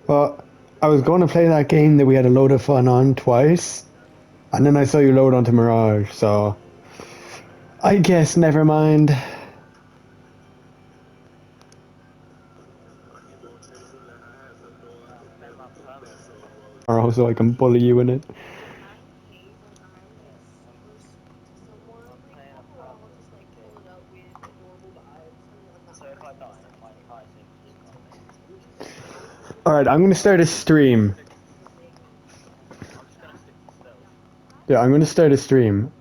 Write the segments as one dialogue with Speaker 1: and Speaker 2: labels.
Speaker 1: Well, I was going to play that game that we had a load of fun on twice, and then I saw you load onto Mirage, so I guess never mind. Or also I can bully you in it. Alright, I'm gonna start a stream. Yeah, I'm gonna start a stream.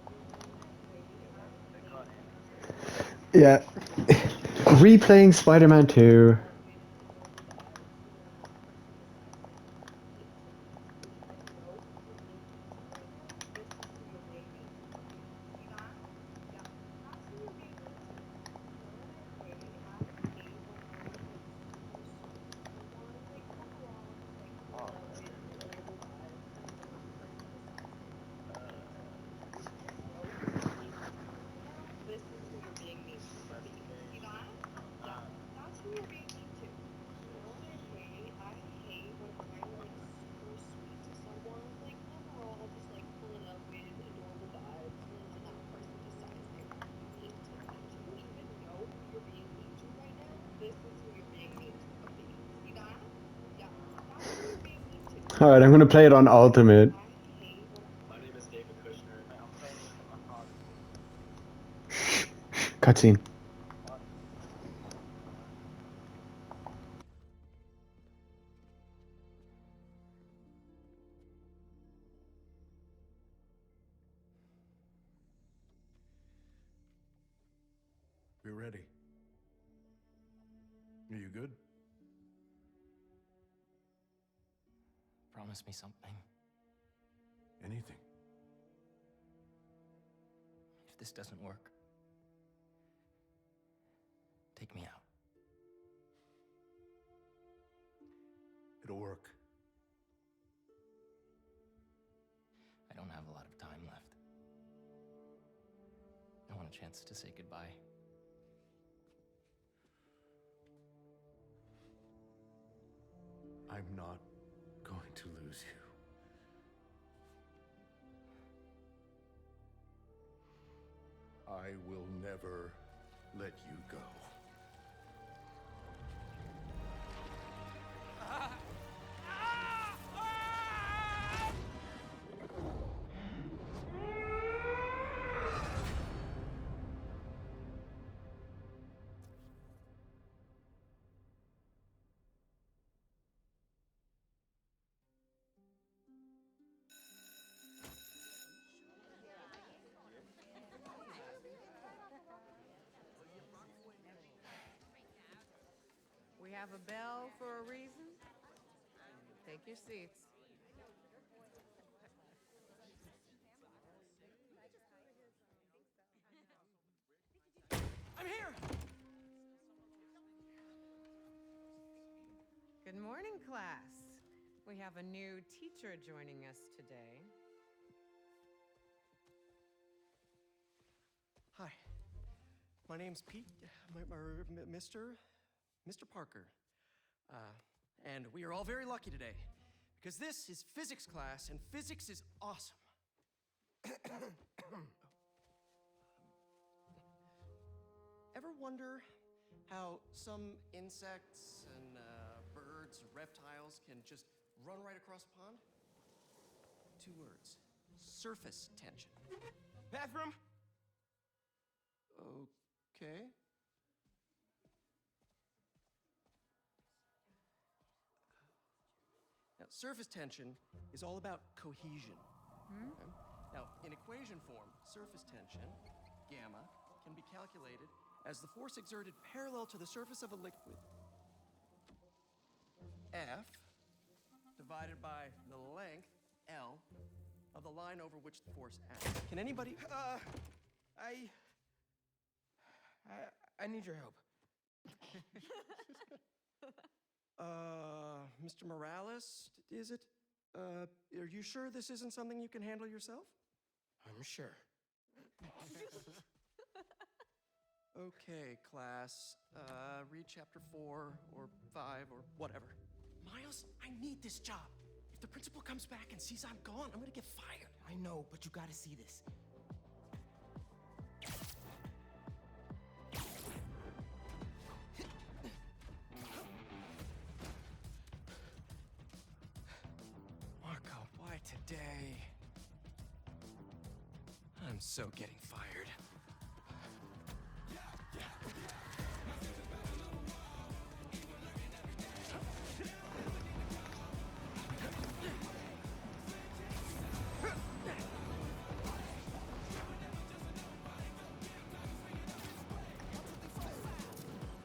Speaker 1: Yeah. Replaying Spider-Man 2. Alright, I'm gonna play it on Ultimate. Cutscene.
Speaker 2: We're ready. Are you good?
Speaker 3: Promise me something.
Speaker 2: Anything.
Speaker 3: If this doesn't work, take me out.
Speaker 2: It'll work.
Speaker 3: I don't have a lot of time left. I want a chance to say goodbye.
Speaker 2: I'm not going to lose you. I will never let you go.
Speaker 4: We have a bell for a reason. Take your seats.
Speaker 3: I'm here!
Speaker 4: Good morning, class. We have a new teacher joining us today.
Speaker 5: Hi, my name's Pete, Mr. Parker. And we are all very lucky today, because this is physics class, and physics is awesome. Ever wonder how some insects and birds, reptiles can just run right across a pond? 2 words: surface tension.
Speaker 3: Bathroom?
Speaker 5: Okay. Now, surface tension is all about cohesion. Okay? Now, in equation form, surface tension, gamma, can be calculated as the force exerted parallel to the surface of a liquid, F, divided by the length, L, of the line over which the force acts. Can anybody...
Speaker 3: I need your help.
Speaker 5: Mr. Morales, is it? Are you sure this isn't something you can handle yourself? I'm sure. Okay, class. Read chapter 4 or 5 or whatever. Miles, I need this job. If the principal comes back and sees I'm gone, I'm gonna get fired.
Speaker 3: I know, but you gotta see this.
Speaker 5: Marco, why today? I'm so getting fired.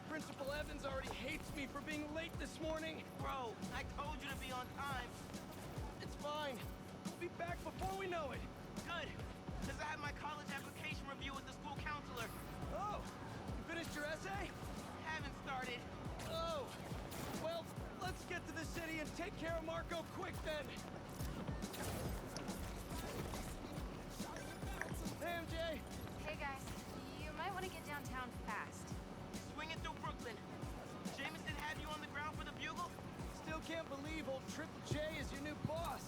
Speaker 5: Principal Evans already hates me for being late this morning.
Speaker 6: Bro, I told you to be on time.
Speaker 5: It's fine. We'll be back before we know it.
Speaker 6: Good, because I had my college application review with the school counselor.
Speaker 5: Oh, you finished your essay?
Speaker 6: Haven't started.
Speaker 5: Oh, well, let's get to the city and take care of Marco quick then. Hey, MJ.
Speaker 7: Hey guys, you might want to get downtown fast.
Speaker 6: Swinging through Brooklyn. Jameson had you on the ground for the bugle?
Speaker 5: Still can't believe old Triple J is your new boss.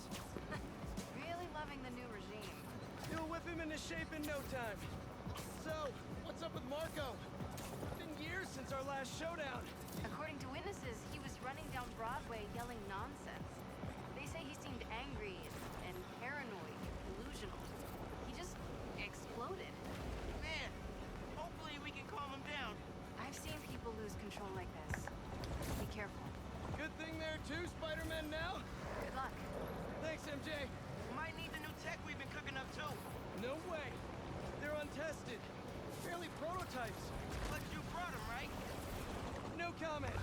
Speaker 7: Really loving the new regime.
Speaker 5: You'll whip him into shape in no time. So, what's up with Marco? It's been years since our last showdown.
Speaker 7: According to witnesses, he was running down Broadway yelling nonsense. They say he seemed angry and paranoid, delusional. He just exploded.
Speaker 6: Man, hopefully we can calm him down.
Speaker 7: I've seen people lose control like this. Be careful.
Speaker 5: Good thing there too, Spider-Man now.
Speaker 7: Good luck.
Speaker 5: Thanks, MJ.
Speaker 6: Might need the new tech we've been cooking up too.
Speaker 5: No way. They're untested. Barely prototypes.
Speaker 6: But you brought him, right?
Speaker 5: No comment.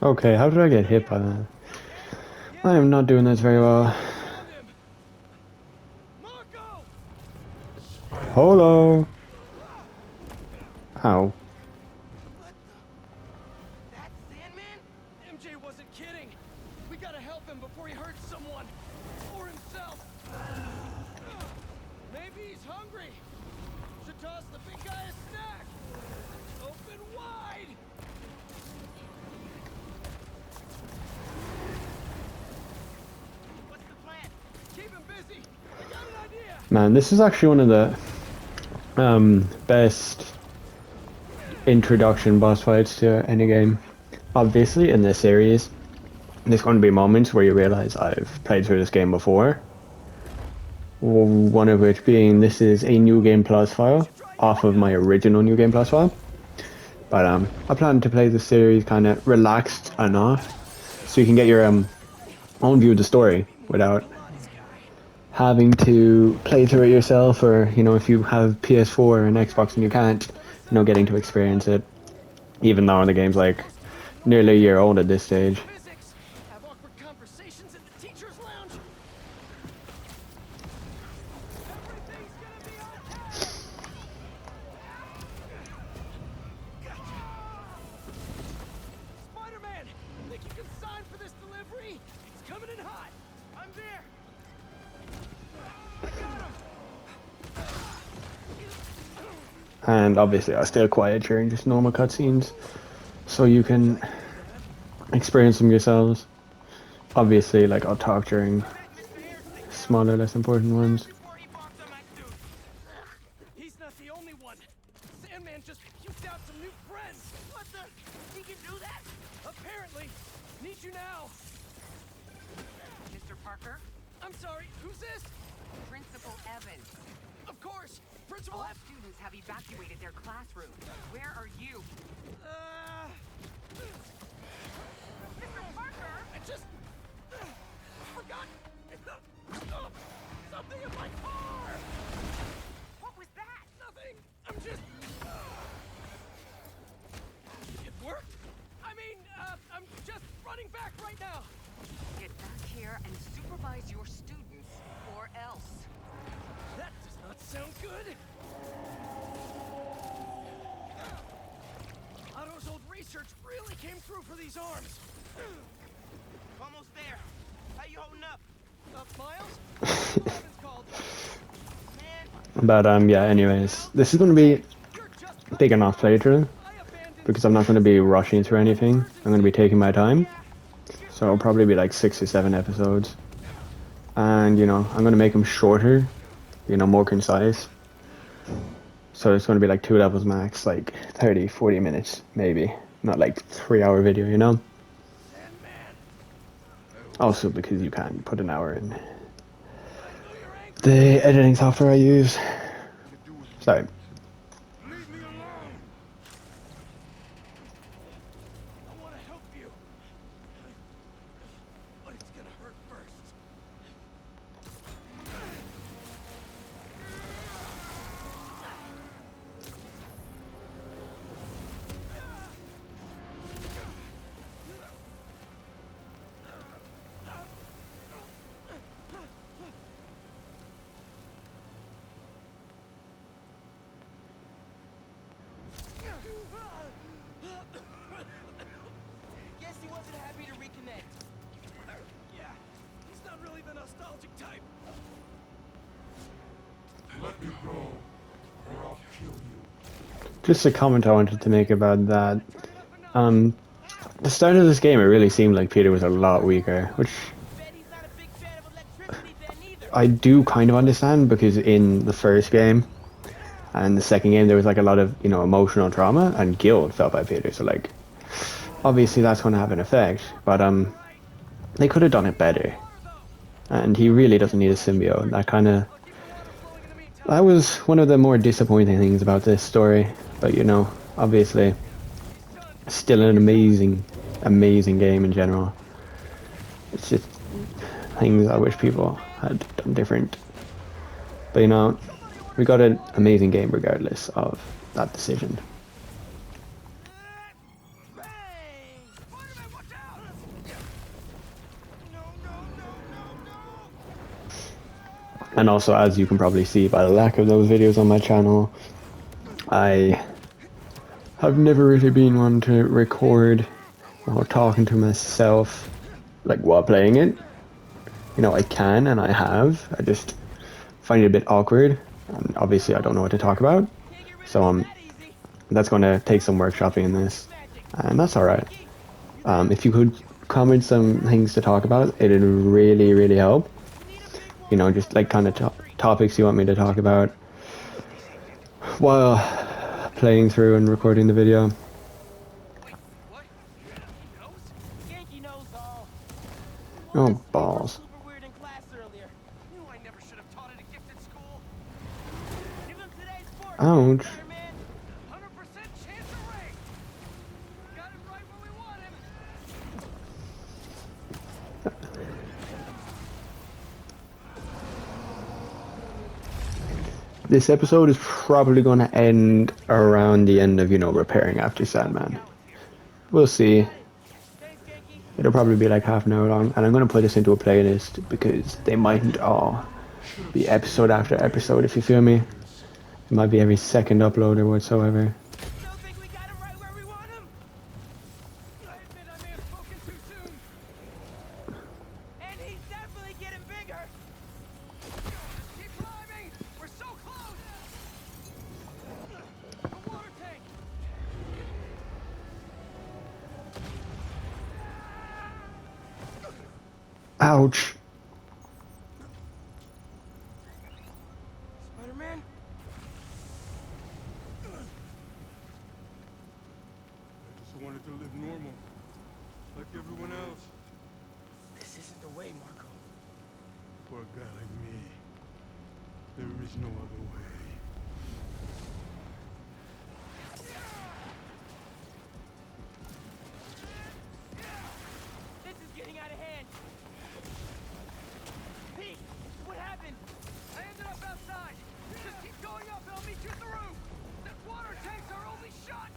Speaker 1: Okay, how did I get hit by that? I am not doing this very well.
Speaker 5: Found him. Marco!
Speaker 1: Hello. Ow.
Speaker 6: What the? That's Sandman?
Speaker 5: MJ wasn't kidding. We gotta help him before he hurts someone. Or himself. Maybe he's hungry. Should toss the big guy a snack. Open wide.
Speaker 6: What's the plan?
Speaker 5: Keep him busy. I got an idea.
Speaker 1: Man, this is actually one of the best introduction boss fights to any game. Obviously, in this series, there's going to be moments where you realize I've played through this game before. One of which being this is a New Game Plus file off of my original New Game Plus file. But I plan to play the series kind of relaxed enough so you can get your own view of the story without having to play through it yourself, or if you have PS4 or an Xbox and you can't, getting to experience it. Even though the game's like nearly a year old at this stage.
Speaker 5: Physics. Have awkward conversations in the teacher's lounge. Everything's gonna be okay. Spider-Man, think you can sign for this delivery? It's coming in hot.
Speaker 6: I'm there.
Speaker 5: I got him.
Speaker 1: And obviously I stay quiet during just normal cutscenes, so you can experience them yourselves. Obviously, like, I'll talk during smaller, less important ones.
Speaker 6: Before he barked on my suit.
Speaker 5: He's not the only one. Sandman just puked out some new friends.
Speaker 6: What the? He can do that?
Speaker 5: Apparently. Need you now.
Speaker 4: Mr. Parker,
Speaker 5: I'm sorry, who's this?
Speaker 4: Principal Evans.
Speaker 5: Of course, Principal
Speaker 4: All
Speaker 5: F.
Speaker 4: students have evacuated their classrooms. Where are you? Mr. Parker!
Speaker 5: I just forgot something in my car.
Speaker 4: What was that?
Speaker 5: Nothing. I'm just. It worked. I mean, I'm just running back right now.
Speaker 4: Get back here and supervise your students, or else.
Speaker 5: That does not sound good. Otto's old research really came through for these arms.
Speaker 6: Almost there. How you holding up?
Speaker 5: Miles? Evans called.
Speaker 1: But yeah, anyways, this is going to be a big enough playthrough because I'm not going to be rushing through anything. I'm going to be taking my time. So it'll probably be like 6 or 7 episodes. And, you know, I'm going to make them shorter, you know, more concise. So it's going to be like 2 levels max, like 30, 40 minutes, maybe. Not like 3-hour video, you know? Also because you can't put an hour in the editing software I use. Sorry.
Speaker 2: Leave me alone! I want to help you. But it's gonna hurt first.
Speaker 6: Guess he wasn't happy to reconnect.
Speaker 2: Yeah, he's not really the nostalgic type.
Speaker 1: Just a comment I wanted to make about that. The start of this game, it really seemed like Peter was a lot weaker, which
Speaker 6: Bet he's not a big fan of electricity then either.
Speaker 1: I do kind of understand because in the first game and the second game, there was like a lot of, you know, emotional trauma and guilt felt by Peter. So like, obviously that's going to have an effect, but they could have done it better. And he really doesn't need a symbiote. That was one of the more disappointing things about this story. But you know, obviously, still an amazing game in general. It's just things I wish people had done different. But you know, we got an amazing game regardless of that decision.
Speaker 6: Bang! Spider-Man, watch out! No, no, no, no, no!
Speaker 1: And also, as you can probably see by the lack of those videos on my channel, I have never really been one to record or talking to myself like while playing it. You know, I can and I have. I just find it a bit awkward. And obviously, I don't know what to talk about. So that's going to take some workshopping in this, and that's all right. If you could comment some things to talk about, it'd really, really help. You know, just like kind of topics you want me to talk about while playing through and recording the video.
Speaker 6: What? Knows? Yankee knows all.
Speaker 1: Oh, balls.
Speaker 6: Super weird in class earlier. Knew I never should have taught at a gifted school. Give him today's sport.
Speaker 1: Ouch.
Speaker 6: Spider-Man. 100% chance of rain. Got him right where we want him.
Speaker 1: This episode is probably going to end around the end of, you know, repairing after Sandman. We'll see.
Speaker 6: Thanks, Yankee.
Speaker 1: It'll probably be like half an hour long, and I'm going to put this into a playlist because they mightn't all be episode after episode, if you feel me. It might be every second upload or whatsoever.
Speaker 6: Still think we got him right where we want him? I admit I may have spoken too soon. And he's definitely getting bigger. Keep climbing. We're so close. The water tank.
Speaker 1: Ouch.
Speaker 6: Spider-Man?
Speaker 2: I just wanted to live normal, like everyone else.
Speaker 6: This isn't the way, Marco.
Speaker 2: For a guy like me, there is no other way.
Speaker 6: This is getting out of hand. Pete, what happened? I ended up outside. Just keep going up and I'll meet you at the roof. That water tank's our only shot.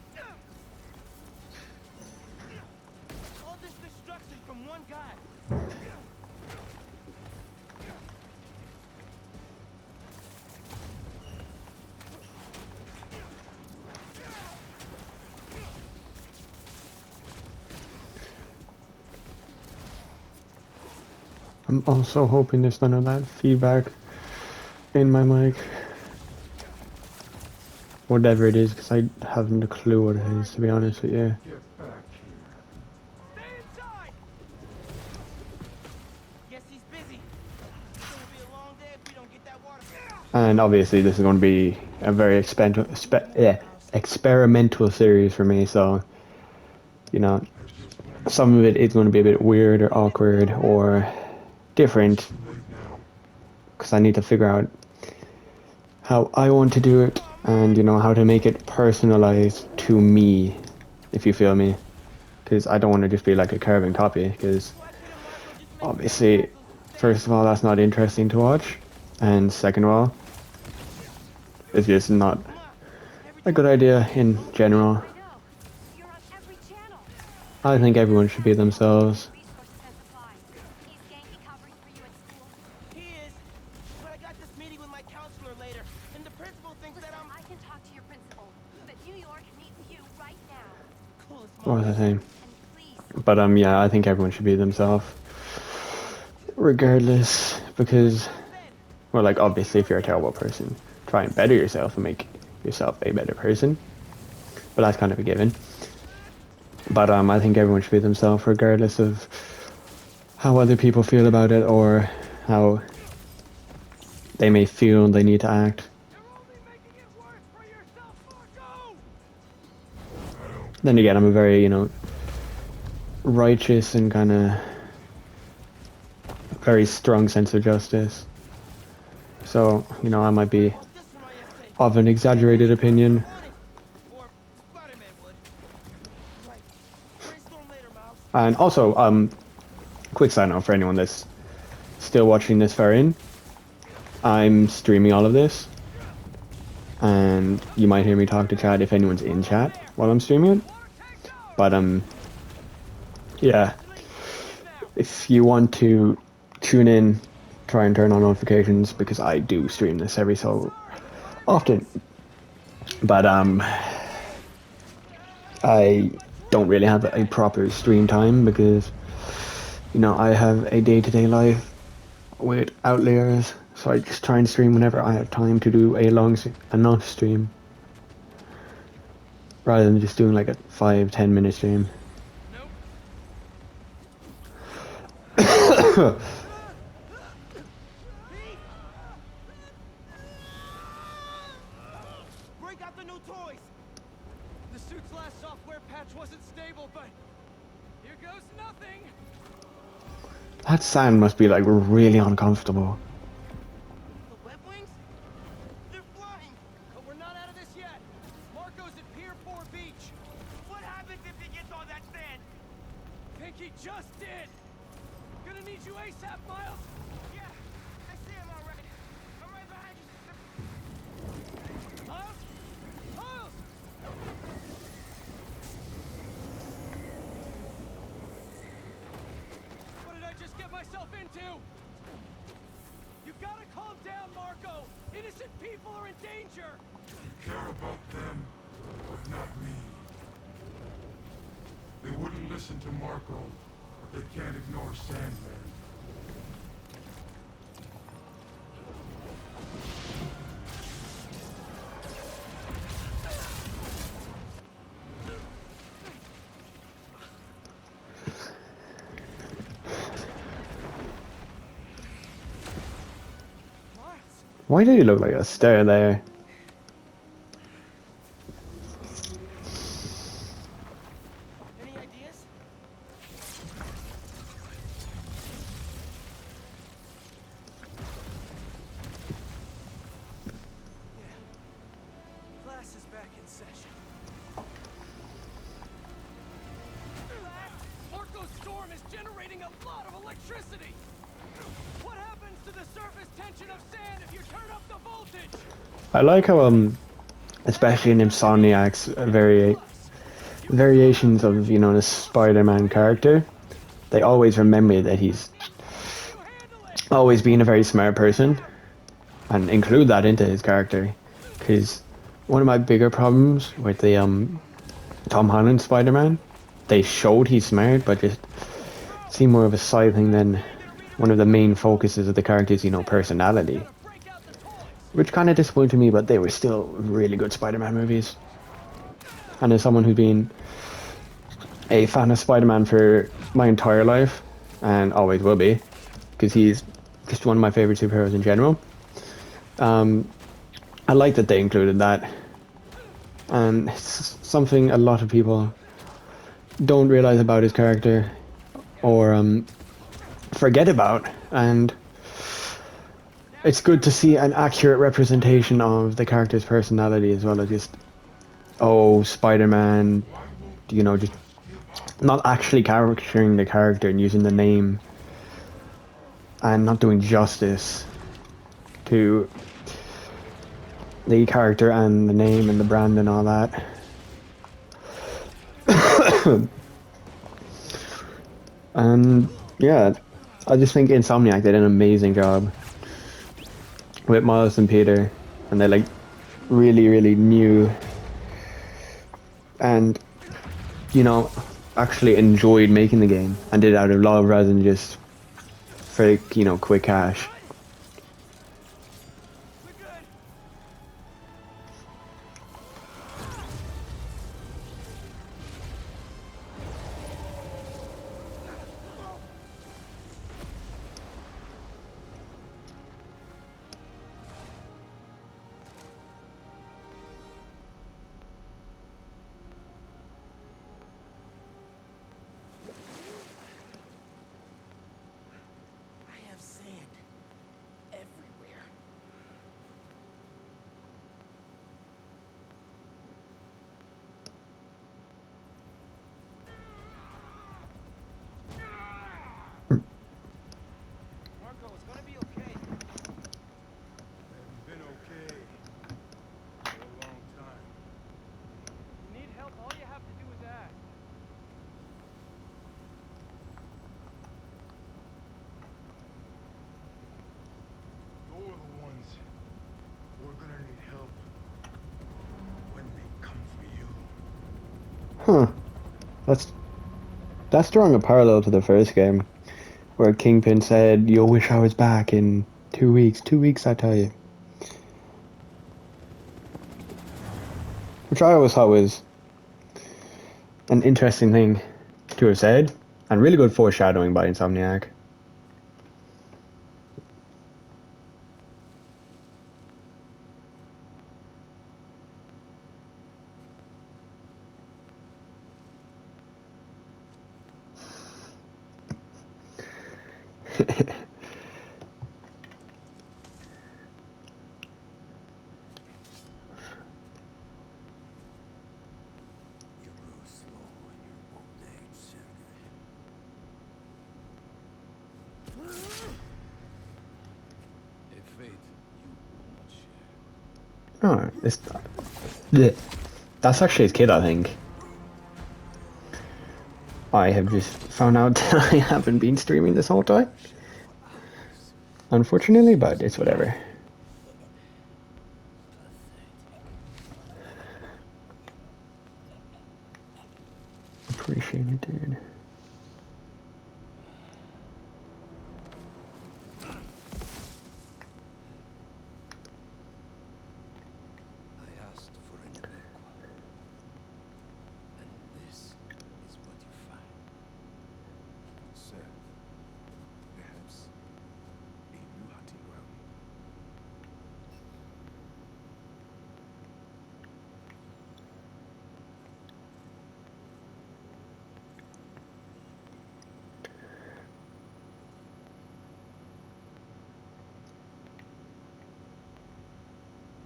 Speaker 6: All this destruction from one guy.
Speaker 1: I'm also hoping there's none of that feedback in my mic. whatever it is, because I haven't a clue what it is, to be honest with you.
Speaker 2: Get back here.
Speaker 6: Stay inside!
Speaker 3: Guess he's busy. It's gonna be a long day if we don't get that water.
Speaker 1: And obviously this is going to be a very experimental series for me, so, you know, some of it is going to be a bit weird or awkward or different, because I need to figure out how I want to do it, and, you know, how to make it personalized to me, if you feel me, because I don't want to just be like a carbon copy, because obviously, first of all, that's not interesting to watch, and second of all, it's just not a good idea in general.
Speaker 7: I know. You're on every channel.
Speaker 1: I think everyone should be themselves.
Speaker 7: Resources and supplies. Is Genki covering for you at school?
Speaker 3: He is. But I got this meeting with my counselor later, and the principal thinks that I'm
Speaker 7: I can talk to your principal, but New York needs you right now.
Speaker 3: coolest
Speaker 1: What was I saying?
Speaker 7: And please,
Speaker 1: But yeah, I think everyone should be themselves, regardless, because, well, like, obviously if you're a terrible person, try and better yourself and make yourself a better person, but that's kind of a given. But I think everyone should be themselves, regardless of how other people feel about it or how they may feel they need to act.
Speaker 6: You're only making it worse for yourself, Marco!
Speaker 1: Then again, I'm a very, you know, righteous and kind of very strong sense of justice. So, you know, I might be
Speaker 3: this for my essay.
Speaker 1: of an exaggerated opinion.
Speaker 3: On it. Or Spider-Man would. Right. Brainstorm later, Miles.
Speaker 1: And also, quick side note for anyone that's still watching this far in, I'm streaming all of this, and you might hear me talk to chat if anyone's in chat while I'm streaming it. But yeah, if you want to tune in, try and turn on notifications, because I do stream this every so often. But I don't really have a proper stream time because, you know, I have a day-to-day life with Outliers, so I just try and stream whenever I have time to do a enough stream, rather than just doing like a 5-10 minute stream.
Speaker 3: Break out the new toys.
Speaker 6: The suit's last software patch wasn't stable, but here goes nothing.
Speaker 1: That sand must be like really uncomfortable.
Speaker 3: The web wings? They're flying.
Speaker 6: But we're not out of this yet. Marco's at Pier 4 Beach.
Speaker 3: What happens if he gets all that sand?
Speaker 6: Think he just did. Gonna need you ASAP, Miles.
Speaker 3: Yeah, I see him already. I'm right behind you.
Speaker 6: Miles? Miles! What did I just get myself into? You gotta calm down, Marco. Innocent people are in danger.
Speaker 2: Care about them, but not me. They wouldn't listen to Marco, but they can't ignore Sandman.
Speaker 1: Why do you look like a stair there?
Speaker 3: Any ideas?
Speaker 6: Class is back in session. Marco's storm is generating a lot of electricity. What happens to the surface tension of sand if you turn up the voltage?
Speaker 1: I like how especially in Insomniac's variations of, you know, the Spider-Man character, they always remember that he's always been a very smart person and include that into his character. Because one of my bigger problems with the Tom Holland Spider-Man, they showed he's smart, but just seemed more of a side thing than one of the main focuses of the character's, you know, personality.
Speaker 6: Break out the toys.
Speaker 1: which kind of disappointed me, but they were still really good Spider-Man movies. And as someone who's been a fan of Spider-Man for my entire life, and always will be, because he's just one of my favorite superheroes in general, I like that they included that. And it's something a lot of people don't realize about his character, or forget about, and it's good to see an accurate representation of the character's personality as well as just, oh, Spider-Man, you know, just not actually caricaturing the character and using the name and not doing justice to the character and the name and the brand and all that. And yeah, I just think Insomniac did an amazing job with Miles and Peter, and they like really knew and, you know, actually enjoyed making the game and did it out of love rather than just for, you know, quick cash.
Speaker 6: We're good.
Speaker 5: I have sand everywhere.
Speaker 6: Marco, it's gonna be okay.
Speaker 2: Haven't been okay for a long time.
Speaker 6: You need help, all you have to do is ask.
Speaker 2: You're the ones who are gonna need help when they come for you.
Speaker 1: Huh. That's drawing a parallel to the first game, where Kingpin said, "You'll wish I was back in 2 weeks. 2 weeks, I tell you." Which I always thought was an interesting thing to have said, and really good foreshadowing by Insomniac.
Speaker 5: You grow slow in your old age, Sergei. A fate you will not share.
Speaker 1: Oh, yeah. That's actually his kid, I think. I have just found out that I haven't been streaming this whole time. Unfortunately, but it's whatever. Appreciate it, dude.
Speaker 5: I asked for an Equa, and this is what you find.
Speaker 2: Sir, perhaps a new hunting ground.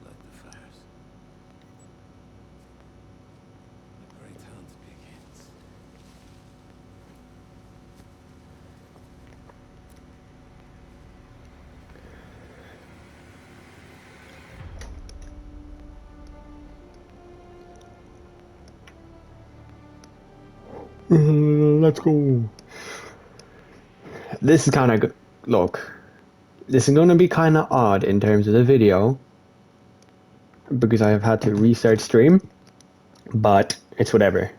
Speaker 5: Light the fires. The great hunt begins.
Speaker 1: Let's go. This is kind of look. This is going to be kind of odd in terms of the video because I have had to restart stream, but it's whatever.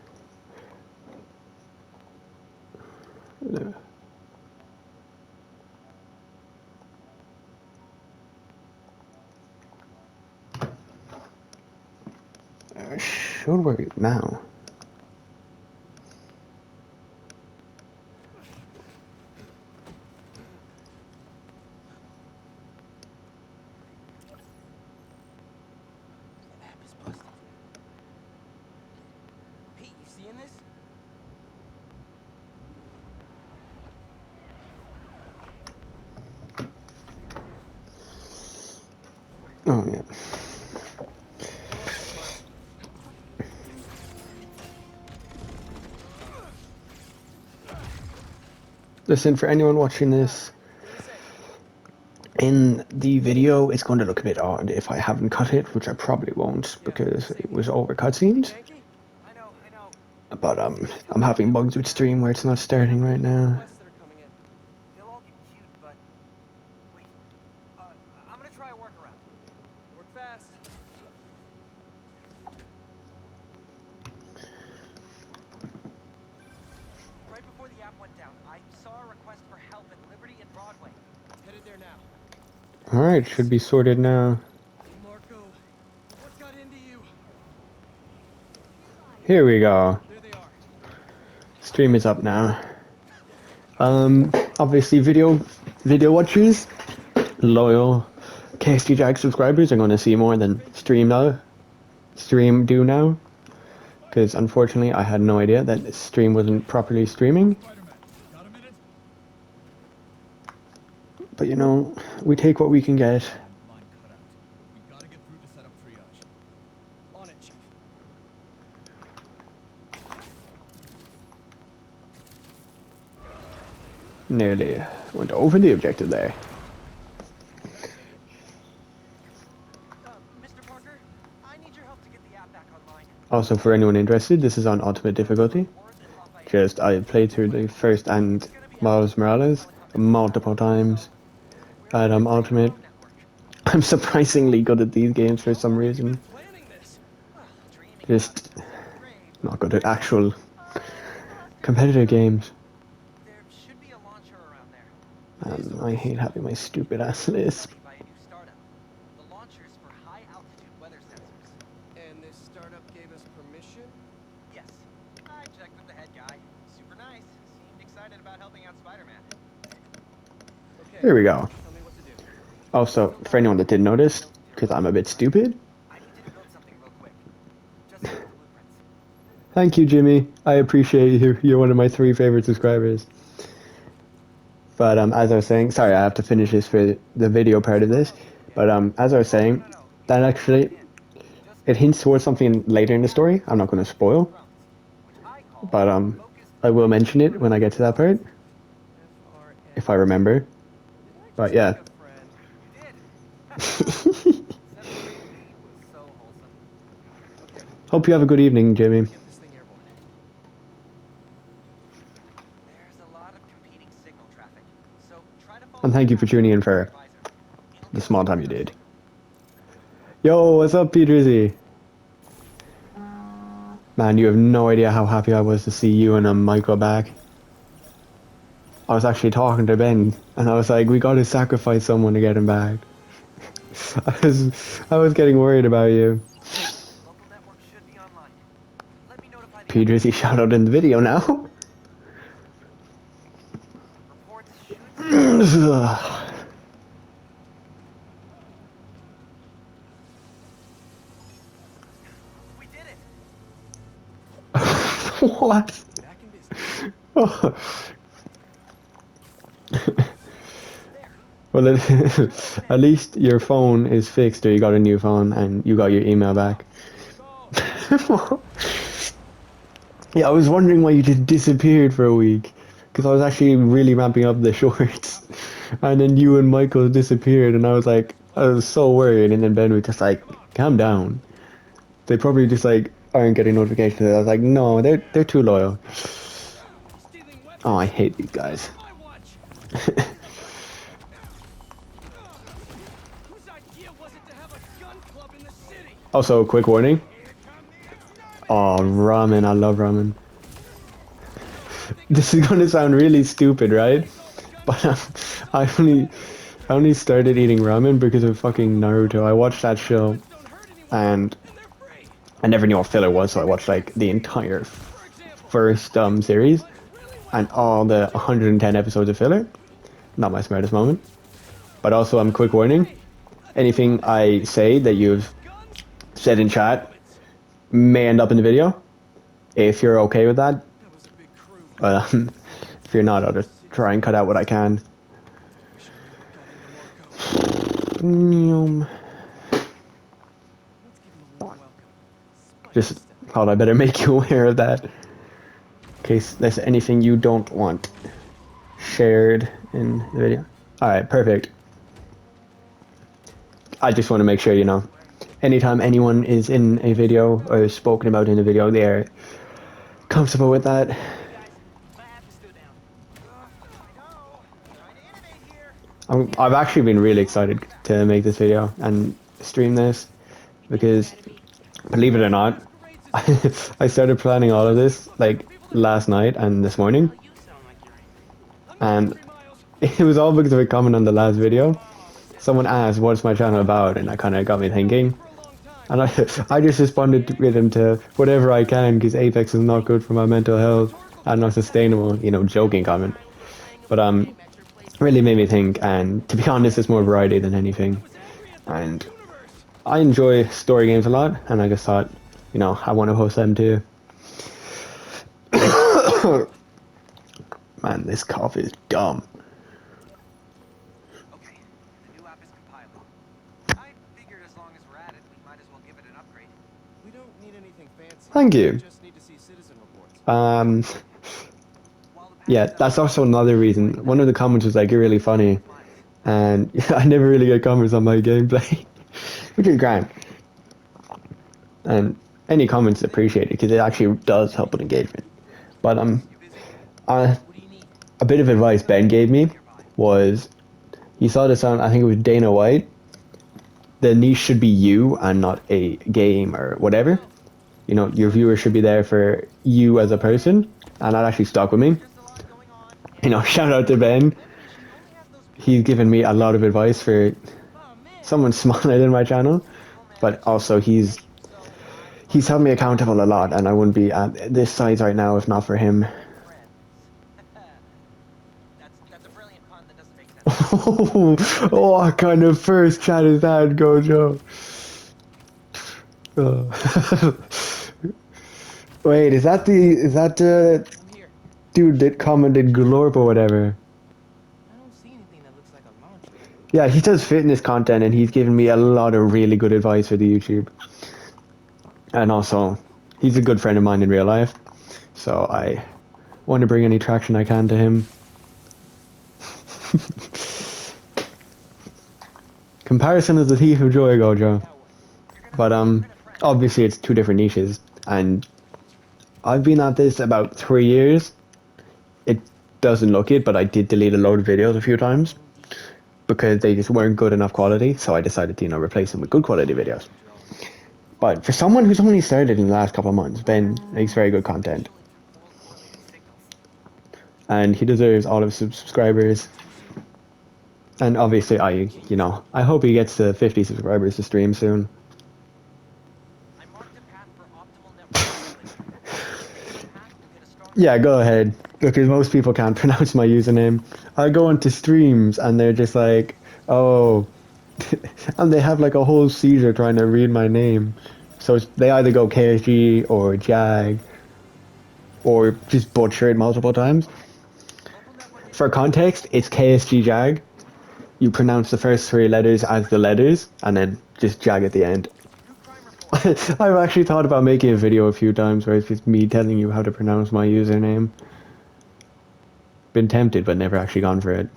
Speaker 1: Should work now.
Speaker 6: The app is busted. Pete, you seeing this?
Speaker 1: Oh yeah. Listen, for anyone watching this, in the video, it's going to look a bit odd if I haven't cut it, which I probably won't because it was over cutscenes.
Speaker 6: Yankee? I know.
Speaker 1: But I'm having bugs with stream where it's not starting right now.
Speaker 5: Requests that are coming in.
Speaker 6: They'll all get queued, but... Wait. I'm gonna try a workaround.
Speaker 5: Work fast.
Speaker 6: Right before the app went down, I saw a request for help at Liberty and Broadway.
Speaker 5: Headed there now.
Speaker 1: All right, should be sorted now.
Speaker 5: Marco, what got into you?
Speaker 1: Here we go.
Speaker 5: There they are.
Speaker 1: Stream is up now. Obviously video watchers, loyal KST Jag subscribers are going to see more than stream do now. Because unfortunately I had no idea that stream wasn't properly streaming. But you know, we take what we can get.
Speaker 2: Line cut out. We gotta get through to set up triage.
Speaker 5: On it, Chief.
Speaker 1: Nearly went over the objective there.
Speaker 6: Mr. Parker, I need your help to get the app back online.
Speaker 1: Also, for anyone interested, this is on ultimate difficulty. Just I played through the first and Miles Morales multiple times at ultimate. I'm surprisingly good at these games for some reason.
Speaker 5: Planning this.
Speaker 1: Just not good at actual competitive games.
Speaker 6: There should be a launcher around there.
Speaker 1: I hate having my stupid ass list.
Speaker 6: By a new startup. The launcher's for high altitude weather sensors.
Speaker 5: And this startup gave us permission?
Speaker 6: Yes. I checked with the head guy. Super nice. Seemed excited about helping out Spider-Man.
Speaker 5: Okay.
Speaker 1: Here we go.
Speaker 5: Tell me what to do.
Speaker 1: Also, for anyone that didn't notice, because I'm a bit stupid,
Speaker 6: I need you to build something real quick. Just like the blueprints.
Speaker 1: thank you, Jimmy. I appreciate you. You're one of my 3 favorite subscribers. But as I was saying, sorry, I have to finish this for the video part of this. But as I was saying, that actually it hints towards something later in the story. I'm not going to spoil, but I will mention it when I get to that part, if I remember. But yeah.
Speaker 6: So wholesome.
Speaker 1: Hope you have a good evening, Jimmy.
Speaker 5: Get this thing airborne.
Speaker 6: There's a lot of competing signal traffic. So try to follow
Speaker 1: And thank you for tuning in for the small time you did. Yo, what's up, P Drizzy? Man, you have no idea how happy I was to see you and Michael back. I was actually talking to Ben, and I was like, we gotta sacrifice someone to get him back. I was getting worried about you.
Speaker 6: Local network should be online. Let me notify the
Speaker 1: P Drizzy shout out in the video now.
Speaker 6: reports should We did it.
Speaker 1: What?
Speaker 5: Back in business.
Speaker 1: Well, at least your phone is fixed, or you got a new phone and you got your email back. Yeah, I was wondering why you just disappeared for a week, because I was actually really ramping up the shorts, and then you and Michael disappeared, and I was so worried, and then Ben was just like, calm down. They probably just like aren't getting notifications. I was like, no, they're too loyal. Oh, I hate these guys.
Speaker 6: Whose idea was it to have a gun club in the city?
Speaker 1: Also, quick warning. Oh, ramen. I love ramen. This is gonna sound really stupid, right? But I only started eating ramen because of fucking Naruto. I watched that show, and I never knew what filler was, so I watched like the entire first series and all the 110 episodes of filler. Not my smartest moment. But also, quick warning. Anything I say that you've said in chat may end up in the video. If you're okay with that. But if you're not, I'll just try and cut out what I can. Just thought I better make you aware of that. In case there's anything you don't want shared in the video. Alright, perfect. I just want to make sure, you know, anytime anyone is in a video or is spoken about in a video, they're comfortable with that. I've actually been really excited to make this video and stream this because, believe it or not, I started planning all of this like last night and this morning, and it was all because of a comment on the last video. Someone asked, "What's my channel about?" and that kind of got me thinking, and I just responded with him to whatever I can because Apex is not good for my mental health and not sustainable. You know, joking comment, but really made me think, and to be honest, it's more variety than anything, and I enjoy story games a lot, and I just thought, you know, I want to host them too. Man, this cough is dumb.
Speaker 6: Okay, the new app is compiling. I figured as long as we're at it, we might as well give it an upgrade.
Speaker 5: We don't need anything fancy.
Speaker 1: Thank you.
Speaker 5: We just need to see citizen reports.
Speaker 1: Yeah, that's also another reason. One of the comments was like, "You're really funny," and I never really get comments on my gameplay, which is grand. And any comments appreciated because it actually does help with engagement. But a bit of advice Ben gave me was, he saw this on, I think it was Dana White. The niche should be you and not a game or whatever. You know, your viewers should be there for you as a person, and that actually stuck with me. You know, shout out to Ben. He's given me a lot of advice for someone smaller than my channel, but also he's held me accountable a lot, and I wouldn't be at this size right now if not for him.
Speaker 6: That's a brilliant pun that doesn't make sense.
Speaker 1: Oh, what kind of first chat is that, Gojo? Wait, is that the dude that commented Glorp or whatever?
Speaker 6: I don't see anything that looks like a launcher.
Speaker 1: Yeah, he does fitness content, and he's given me a lot of really good advice for the YouTube. And also, he's a good friend of mine in real life, so I want to bring any traction I can to him. Comparison is the thief of joy, Gojo. But obviously it's two different niches, and I've been at this about 3 years. It doesn't look it, but I did delete a load of videos a few times because they just weren't good enough quality, so I decided to, you know, replace them with good quality videos. But for someone who's only started in the last couple of months, Ben makes very good content. And he deserves all of his subscribers. And obviously I hope he gets to 50 subscribers to stream soon. Yeah, go ahead. Because most people can't pronounce my username. I go into streams and they're just like, oh... and they have like a whole seizure trying to read my name. So they either go KSG or Jag or just butcher it multiple times. For context, it's KSG Jag. You pronounce the first 3 letters as the letters and then just Jag at the end. I've actually thought about making a video a few times where it's just me telling you how to pronounce my username. Been tempted but never actually gone for it.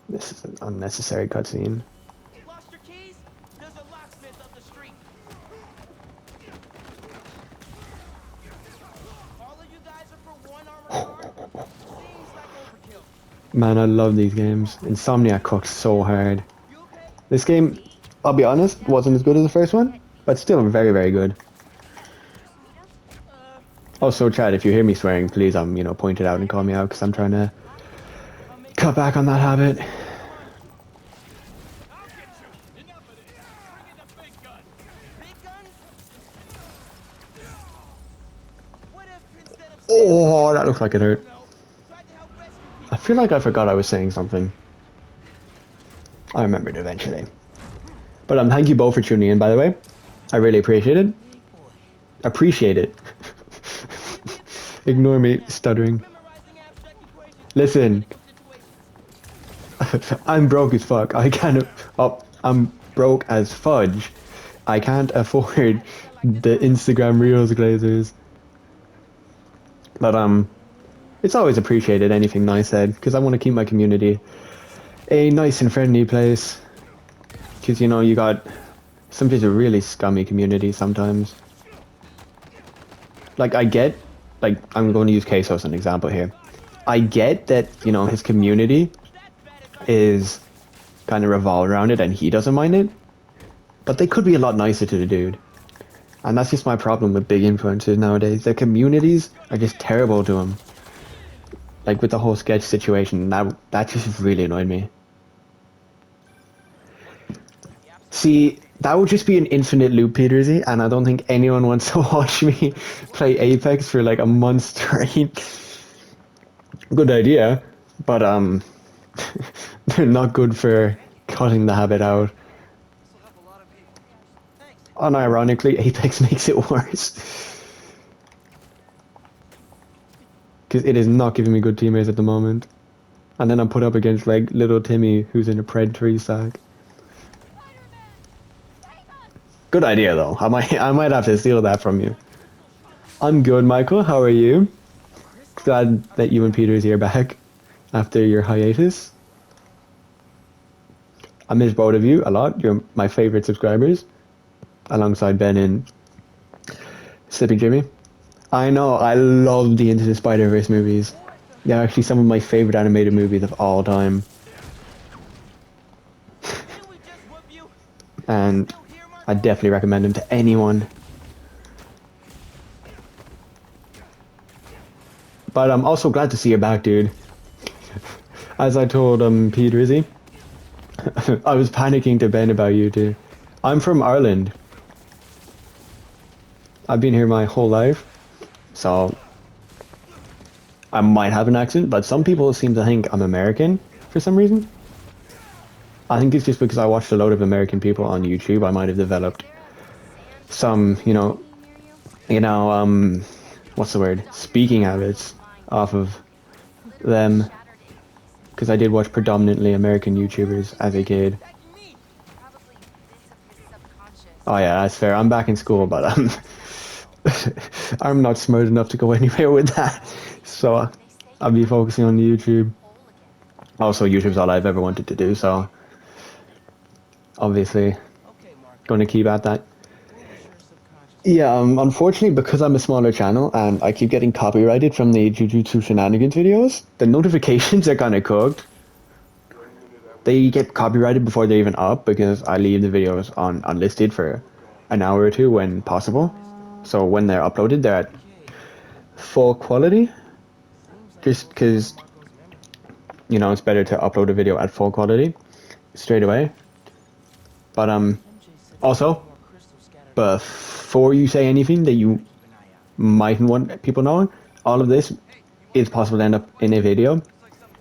Speaker 1: This is an unnecessary cutscene.
Speaker 6: Lost your keys? There's a locksmith up the street. All of you guys are for one armored car? Seems like overkill.
Speaker 1: Man, I love these games. Insomniac cooks so hard. This game, I'll be honest, wasn't as good as the first one, but still very, very good. Also, Chad, if you hear me swearing, please, point it out and call me out, because I'm trying to cut back on that habit.
Speaker 6: Big gun?
Speaker 1: Oh, that looks like it hurt.
Speaker 3: Tried to help rescue people.
Speaker 1: I feel like I forgot I was saying something. I remembered eventually. But thank you both for tuning in, by the way. I really appreciate it. Appreciate it. Ignore me stuttering.
Speaker 3: Memorizing abstract equations.
Speaker 1: Listen,
Speaker 3: Situations.
Speaker 1: I'm broke as fuck. I can't. Oh, I'm broke as fudge. I can't afford the Instagram Reels glazers. But it's always appreciated anything nice said, because I want to keep my community a nice and friendly place. Because you know you got sometimes a really scummy community sometimes. Like I get, like I'm going to use Queso as an example here. I get that, you know, his community is kind of revolved around it and he doesn't mind it. But they could be a lot nicer to the dude. And that's just my problem with big influencers nowadays. Their communities are just terrible to him. Like with the whole sketch situation, that just really annoyed me. See, that would just be an infinite loop, Petersy, and I don't think anyone wants to watch me play Apex for like a month straight. Good idea, but they're not good for cutting the habit out. Unironically, Apex makes it worse. Because it is not giving me good teammates at the moment. And then I'm put up against like little Timmy who's in a Pred 3 stack. Good idea though. I might have to steal that from you. I'm good, Michael. How are you? Glad that you and Peter's here back after your hiatus. I miss both of you a lot. You're my favorite subscribers, alongside Ben and Slipping Jimmy. I know, I love the Into the Spider-Verse movies. They're actually some of my favorite animated movies of all time.
Speaker 3: Didn't we just whoop you?
Speaker 1: And
Speaker 3: Still here, Mark?
Speaker 1: I definitely recommend them to anyone. But I'm also glad to see you back, dude. As I told Peter Izzy, I was panicking to Ben about you too. I'm from Ireland. I've been here my whole life, so I might have an accent, but some people seem to think I'm American for some reason. I think it's just because I watched a load of American people on YouTube. I might have developed some, what's the word? Speaking habits off of them. Because I did watch predominantly American YouTubers as a kid.
Speaker 7: Probably bits of his subconscious.
Speaker 1: Oh yeah, that's fair. I'm back in school, but I'm not smart enough to go anywhere with that. So I'll be focusing on YouTube. Also, YouTube's all I've ever wanted to do, so obviously
Speaker 3: Okay, Mark.
Speaker 1: going to keep at that.
Speaker 3: What was your subconscious?
Speaker 1: Yeah, unfortunately, because I'm a smaller channel and I keep getting copyrighted from the Jujutsu Shenanigans videos, the notifications are kind of cooked. They get copyrighted before they're even up because I leave the videos on unlisted for an hour or two when possible. So when they're uploaded, they're at full quality. Just because, it's better to upload a video at full quality straight away. But also, before you say anything that you mightn't want people knowing, all of this is possible to end up in a video.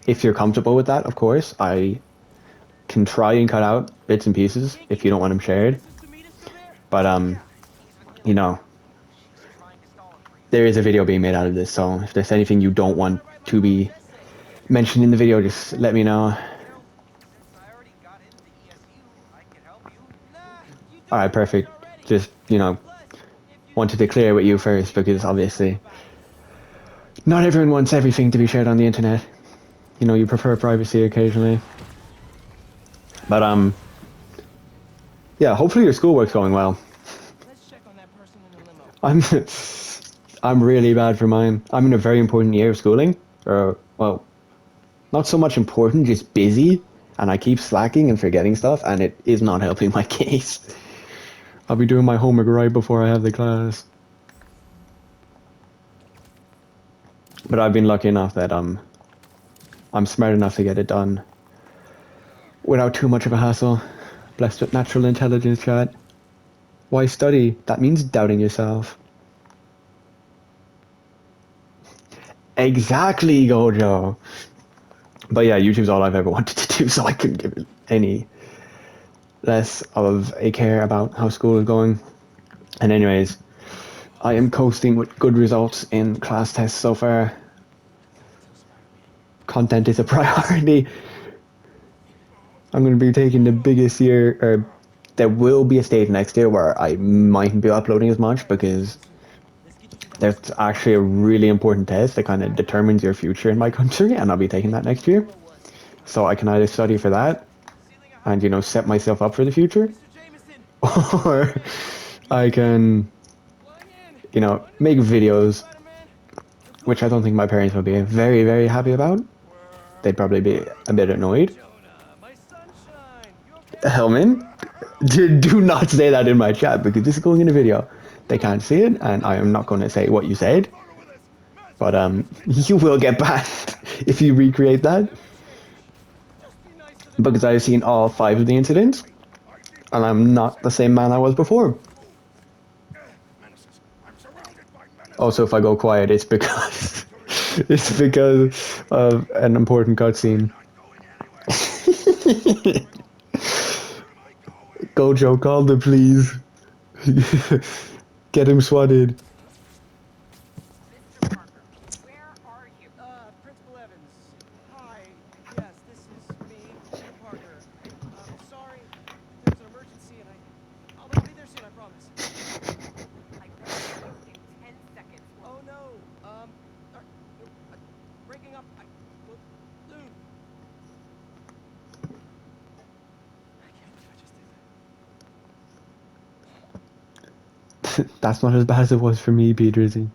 Speaker 1: If you're comfortable with that, of course, I can try and cut out bits and pieces if you don't want them shared. But there is a video being made out of this, so if there's anything you don't want to be mentioned in the video, just let me know. Alright, perfect. Just, wanted to clear with you first, because obviously not everyone wants everything to be shared on the internet. You prefer privacy occasionally. But yeah, hopefully your schoolwork's going well.
Speaker 3: Let's check on that person in the limo.
Speaker 1: I'm really bad for mine. I'm in a very important year of schooling. Well, not so much important, just busy. And I keep slacking and forgetting stuff, and it is not helping my case. I'll be doing my homework right before I have the class. But I've been lucky enough that I'm smart enough to get it done without too much of a hassle. Blessed with natural intelligence, chat. Why study? That means doubting yourself. Exactly, Gojo. But yeah, YouTube's all I've ever wanted to do, so I couldn't give it any less of a care about how school is going. And anyways, I am coasting with good results in class tests so far. Content is a priority. I'm going to be taking the biggest year, or there will be a stage next year where I mightn't be uploading as much because that's actually a really important test that kind of determines your future in my country, and I'll be taking that next year. So I can either study for that and, you know, set myself up for the future, or I can, you know, make videos, which I don't think my parents would be very, very happy about. They'd probably be a bit annoyed. Hellman, do not say that in my chat because this is going in a video. They can't see it, and I am not going to say what you said. But you will get banned if you recreate that. Because I've seen all 5 of the incidents, and I'm not the same man I was before. Also, if I go quiet, it's because of an important cutscene. Gojo, call the police. Get him swatted.
Speaker 7: Mr. Parker, where are you?
Speaker 5: Principal Evans. Hi. Yes, this is me, Peter Parker. Sorry, there's an emergency and I'll be there soon, I promise.
Speaker 7: I bet you in 10 seconds.
Speaker 5: Oh no. Breaking up. Dude. I can't believe I just did that.
Speaker 1: That's not as bad as it was for me, P-Drizzy.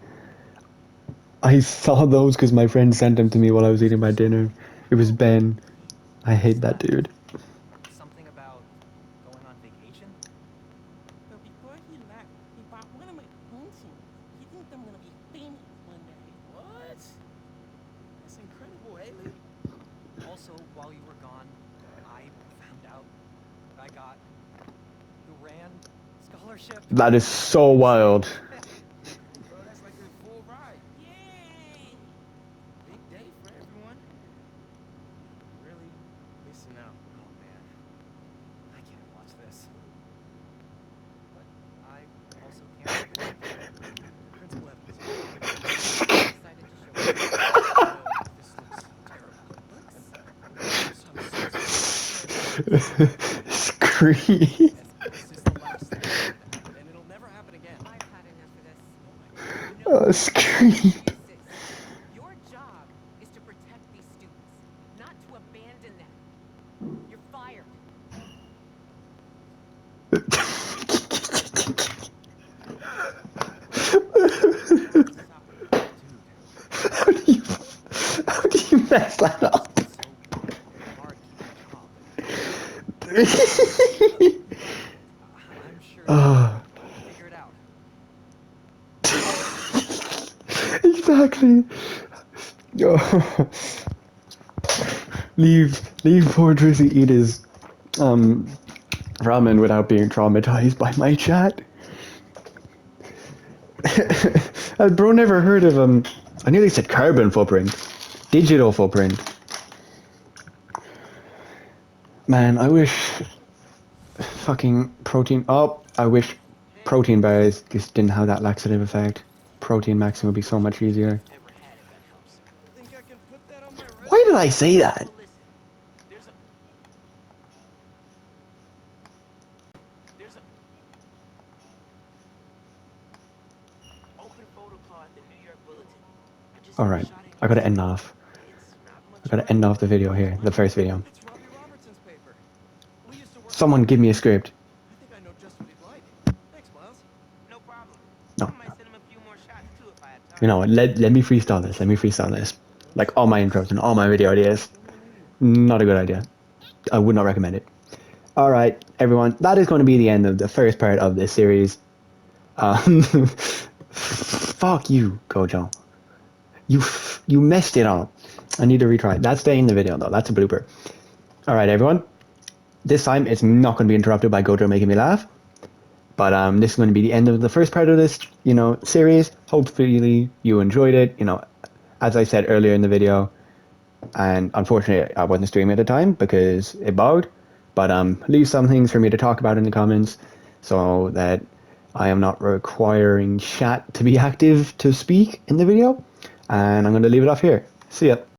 Speaker 1: I saw those because my friend sent them to me while I was eating my dinner. It was Ben. I hate that dude.
Speaker 6: Something about going on vacation?
Speaker 8: But before he left, he bought one of my paintings. He thinks I'm gonna be famous one day.
Speaker 6: What? That's incredible, Haley. Also, while you were gone, I found out that I got the RAND scholarship.
Speaker 1: That is so wild.
Speaker 3: Bro, that's like a full ride.
Speaker 8: Yay!
Speaker 3: Big day for everyone. Really missing out.
Speaker 6: Oh man, I can't watch this. But I also can't.
Speaker 5: Principal Evans.
Speaker 4: Excited to show you.
Speaker 5: This looks terrible.
Speaker 1: Scream.
Speaker 5: This is the last thing, and it'll never happen again.
Speaker 4: I've had enough of this.
Speaker 1: Scream.
Speaker 4: Your job is to protect these students, not to abandon them. You're fired.
Speaker 1: How do you mess that up?
Speaker 6: Hard to
Speaker 1: Ah.
Speaker 6: I'm sure you'll figure it out.
Speaker 1: Exactly. Oh. Leave poor Drizzy eat his ramen without being traumatized by my chat. Bro never heard of I nearly said carbon footprint. Digital footprint. Man, I wish fucking protein I wish protein bars just didn't have that laxative effect. Protein maxing would be so much easier.
Speaker 5: Think I can put that on my resume?
Speaker 1: Why did I say that?
Speaker 8: There's a open photo card, the New York Bulletin. I just
Speaker 1: Alright,
Speaker 8: shot it.
Speaker 1: I gotta end off.
Speaker 8: It's not much
Speaker 1: I gotta end off the video here, the first video.
Speaker 5: It's Robbie Robertson's paper. We used to work.
Speaker 1: Someone give me a script.
Speaker 5: I think I know just what he'd like. Thanks, Miles.
Speaker 8: No problem.
Speaker 1: No.
Speaker 8: I might send him a few more shots too if I had time.
Speaker 1: You know what, let me freestyle this. Let me freestyle this. Like all my intros and all my video ideas. Not a good idea. I would not recommend it. Alright, everyone. That is going to be the end of the first part of this series. Fuck you, Gojo. You messed it up. I need to retry. That's staying in the video, though. That's a blooper. Alright, everyone. This time, it's not going to be interrupted by Gojo making me laugh. But this is going to be the end of the first part of this, series. Hopefully, you enjoyed it. as I said earlier in the video, and unfortunately I wasn't streaming at the time because it bugged, but leave some things for me to talk about in the comments so that I am not requiring chat to be active to speak in the video, and I'm going to leave it off here. See ya.